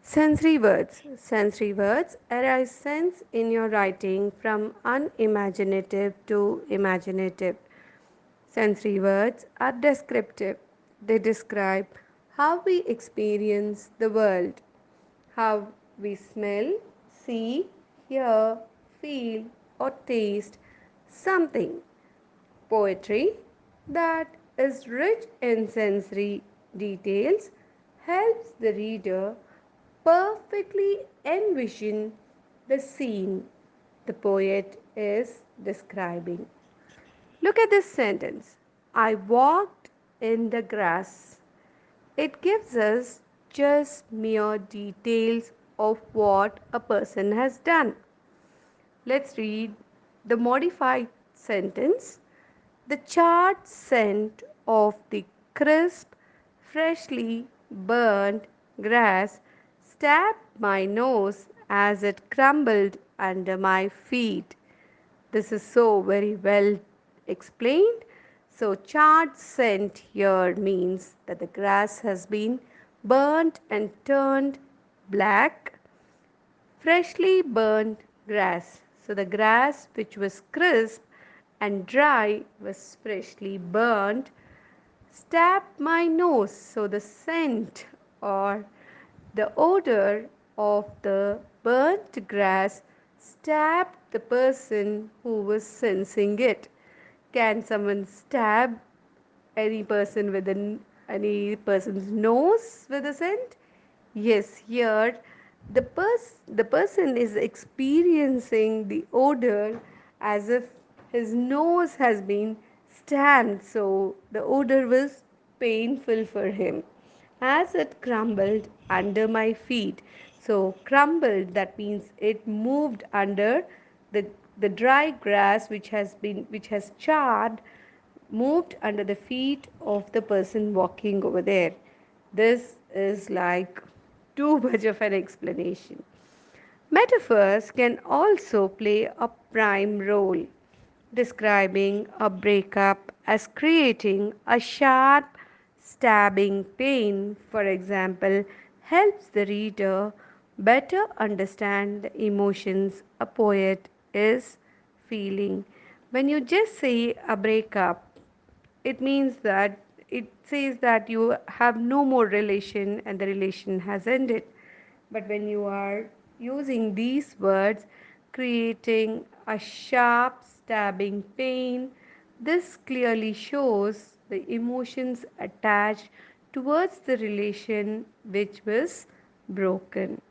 Sensory words. Sensory words arise sense in your writing from unimaginative to imaginative. Sensory words are descriptive. They describe how we experience the world, how we smell, see, hear, feel, or taste something. Poetry that is rich in sensory details helps the reader perfectly envision the scene the poet is describing. Look at this sentence: I walked in the grass. It gives us just mere details of what a person has done. Let's read the modified sentence. The charred scent of the crisp, freshly burnt grass stabbed my nose as it crumbled under my feet. This is so very well explained. So, charred scent here means that the grass has been burnt and turned black. Freshly burnt grass. So, the grass which was crisp and dry was freshly burnt. Stabbed my nose. So, the scent or the odor of the burnt grass stabbed the person who was sensing it. Can someone stab any person with any person's nose with a scent? Yes, here the person is experiencing the odor as if his nose has been stabbed, so the odor was painful for him as it crumbled under my feet. So crumbled, that means it moved under the the dry grass which has charred, moved under the feet of the person walking over there. This is like too much of an explanation. Metaphors can also play a prime role, describing a breakup as creating a sharp, stabbing pain, for example, helps the reader better understand the emotions a poet is feeling. When you just say a breakup, it means that it says that you have no more relation and the relation has ended. But when you are using these words, creating a sharp stabbing pain, this clearly shows the emotions attached towards the relation which was broken.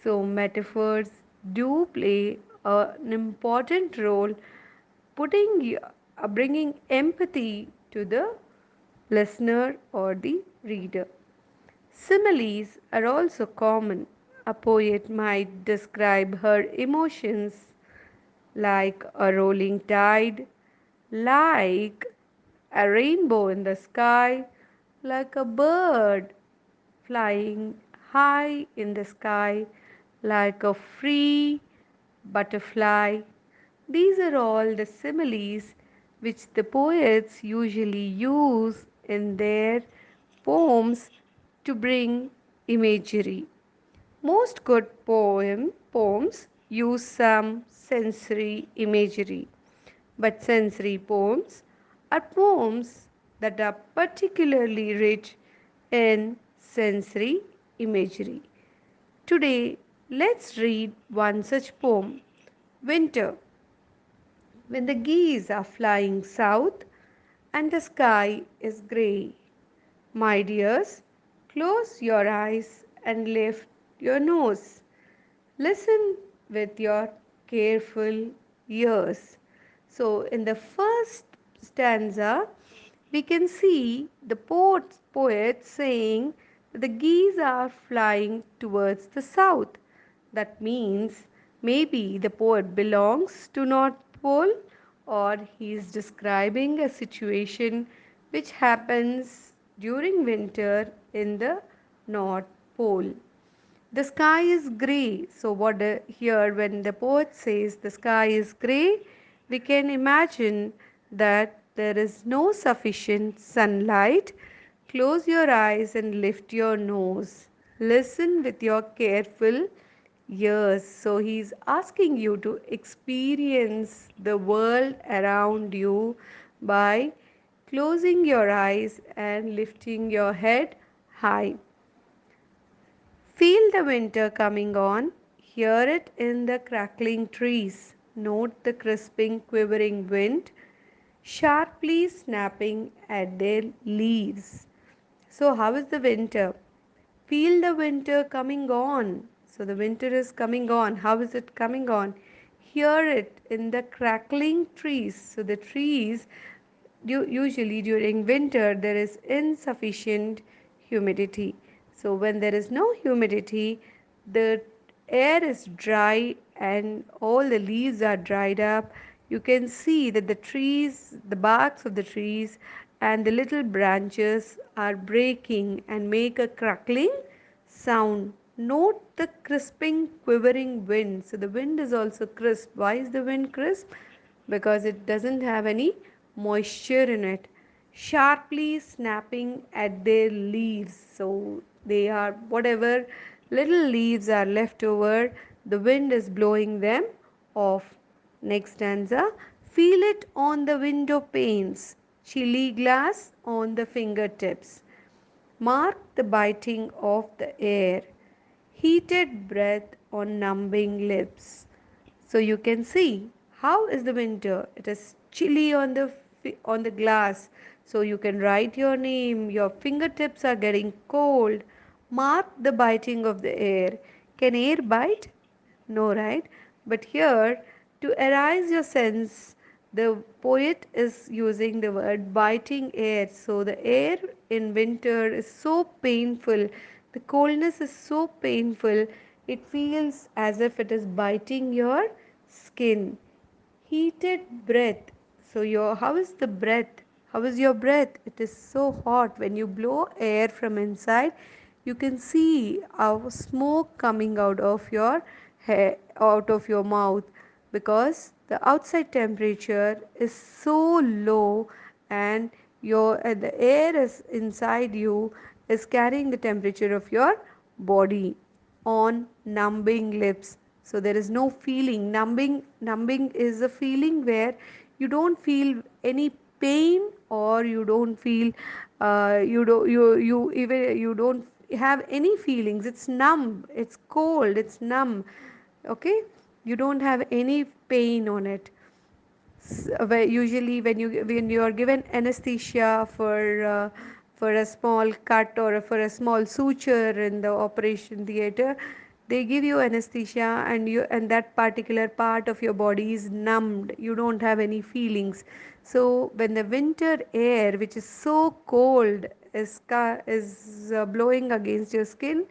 So, metaphors do play an important role, bringing empathy to the listener or the reader. Similes are also common. A poet might describe her emotions like a rolling tide, like a rainbow in the sky, like a bird flying high in the sky, like a free butterfly. These are all the similes which the poets usually use in their poems to bring imagery. Most good poems use some sensory imagery, but sensory poems are poems that are particularly rich in sensory imagery. Today, let's read one such poem, Winter. When the geese are flying south and the sky is grey. My dears, close your eyes and lift your nose. Listen with your careful ears. So, in the first stanza, we can see the poet saying that the geese are flying towards the south. That means maybe the poet belongs to North Pole, or he is describing a situation which happens during winter in the North Pole. The sky is grey. So, here, when the poet says the sky is grey, we can imagine that there is no sufficient sunlight. Close your eyes and lift your nose. Listen with your careful ears. So he's asking you to experience the world around you by closing your eyes and lifting your head high. Feel the winter coming on. Hear it in the crackling trees. Note the crisping, quivering wind sharply snapping at their leaves. So, how is the winter? Feel the winter coming on. So, the winter is coming on. How is it coming on? Hear it in the crackling trees. So, the trees, usually during winter, there is insufficient humidity. So, when there is no humidity, the air is dry and all the leaves are dried up. You can see that the trees, the barks of the trees, and the little branches are breaking and make a crackling sound. Note the crisping, quivering wind. So the wind is also crisp. Why is the wind crisp? Because it doesn't have any moisture in it. Sharply snapping at their leaves. So they are whatever little leaves are left over, the wind is blowing them off. Next stanza. Feel it on the window panes, chilly glass on the fingertips. Mark the biting of the air, heated breath on numbing lips. So you can see how is the winter. It is chilly on the on the glass. So you can write your name. Your fingertips are getting cold. Mark the biting of the air. Can air bite? No, right? But here, to arise your sense, the poet is using the word biting air. So the air in winter is so painful. The coldness is so painful. It feels as if it is biting your skin. Heated breath. So your how is the breath? How is your breath? It is so hot. When you blow air from inside, you can see a smoke coming out of your hair, out of your mouth, because the outside temperature is so low and your the air is inside you is carrying the temperature of your body on numbing lips. So there is no feeling. Numbing is a feeling where you don't feel any pain, or you don't feel you even you don't have any feelings. It's numb, it's cold, it's numb. Okay, you don't have any pain on it. Where usually when you are given anesthesia for a small cut or for a small suture in the operation theater, they give you anesthesia and you and that particular part of your body is numbed. You don't have any feelings. So when the winter air, which is so cold, is blowing against your skin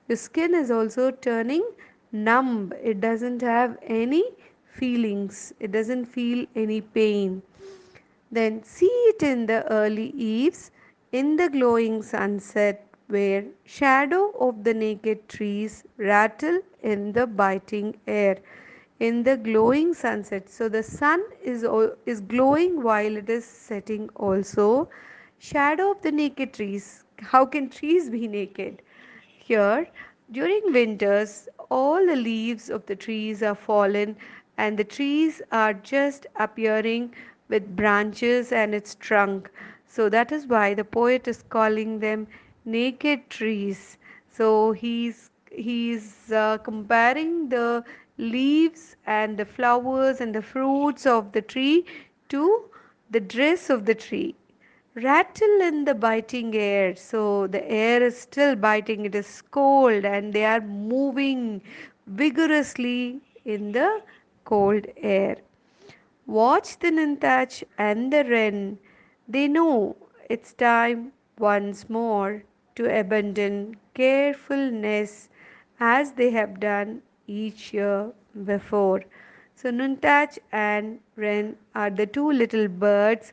is also turning numb. It doesn't have any feelings, it doesn't feel any pain. Then see it in the early eves, in the glowing sunset, where shadow of the naked trees rattle in the biting air. In the glowing sunset, so the sun is glowing while it is setting also. Shadow of the naked trees. How can trees be naked? Here, during winters, all the leaves of the trees are fallen and the trees are just appearing with branches and its trunk. So that is why the poet is calling them naked trees. So he's comparing the leaves and the flowers and the fruits of the tree to the dress of the tree. Rattle in the biting air. So the air is still biting, it is cold, and they are moving vigorously in the cold air. Watch the Nintach and the wren. They know it's time once more to abandon careful nests as they have done each year before. So Nuntach and Wren are the two little birds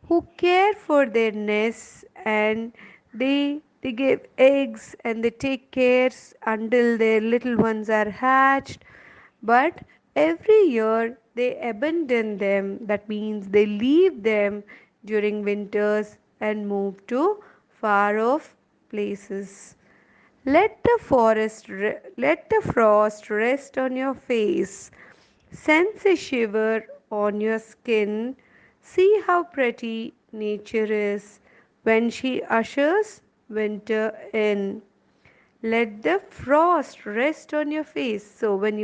who care for their nests, and they give eggs and they take care until their little ones are hatched. But every year they abandon them, that means they leave them during winters and move to far off places. Let the frost rest on your face. Sense a shiver on your skin. See how pretty nature is when she ushers winter in. Let the frost rest on your face. So when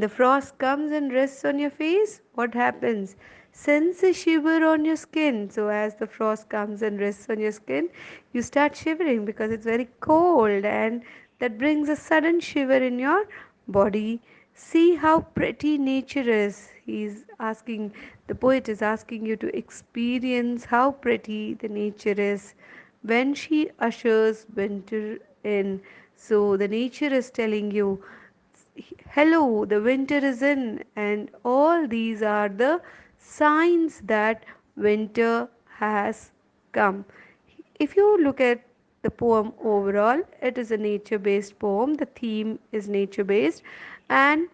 the frost comes and rests on your face, what happens? Sense a shiver on your skin. So as the frost comes and rests on your skin, you start shivering because it's very cold, and that brings a sudden shiver in your body. See how pretty nature is. The poet is asking you to experience how pretty the nature is when she ushers winter in. So the nature is telling you, hello, the winter is in, and all these are the signs that winter has come. If you look at the poem overall, it is a nature based poem. The theme is nature based, and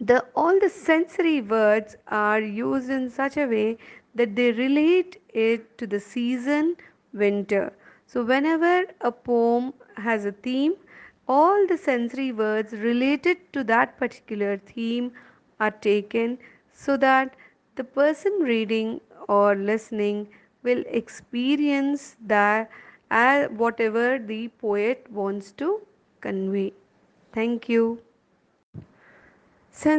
the all the sensory words are used in such a way that they relate it to the season winter. So whenever a poem has a theme, all the sensory words related to that particular theme are taken, so that the person reading or listening will experience that whatever the poet wants to convey. Thank you. Since